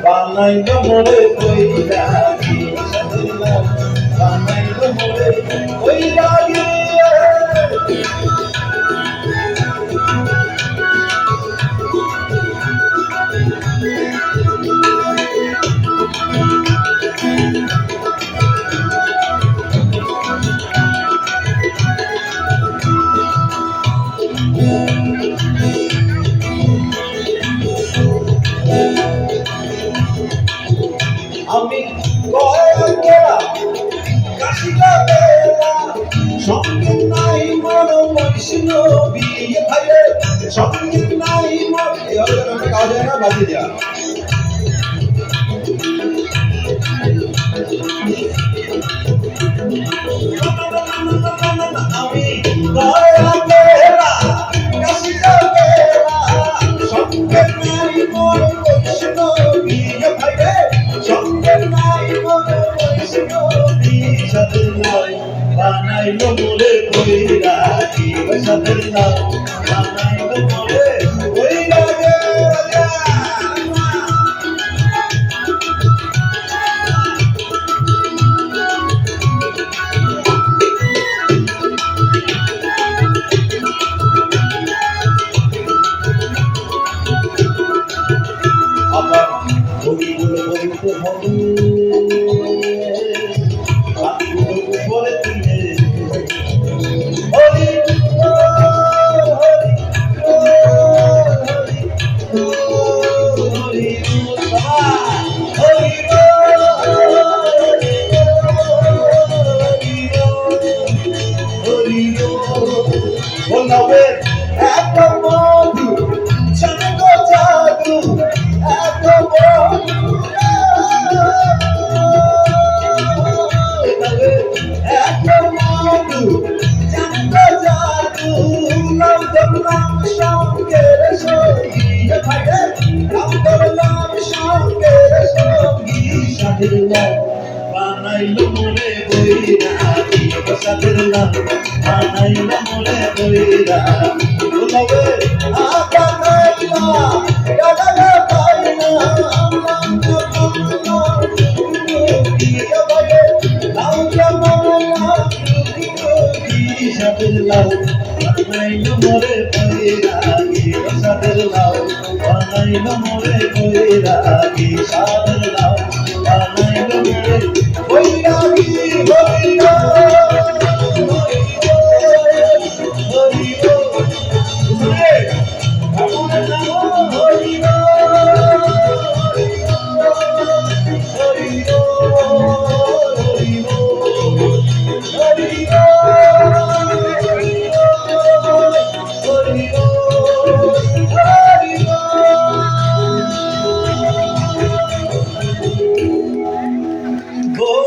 বানাইলো মোরে কইরা কি সাধনা বানাইলো মোরে কইরা আমি কয়েকটা কাশিলা বেলা সঙ্গে নাই মন বৈষ্ণবী ভাইরে সঙ্গে নাই মন কাজে না বাজে দেয়া আমি কয়েকটা কাশিলা বেলা সঙ্গে নাই মন বৈষ্ণবী ভাইরে বানাইলো মোরে কইরা কি সাধনা বানাইলো মোরে কইরা গে রাজা আবার বলিগুলো বলতে হবে বানাইলো মোরে কইরা কি সাধনা বানাইলো মোরে কইরা বলবে আকা কাইলা গাগা কাইলা নাম তো কি হবে নাও জামানা কি সাধনা বানাইলো মোরে কইরা কি সাধনা বানাইলো মোরে কইরা কি সাধনা বানাইলো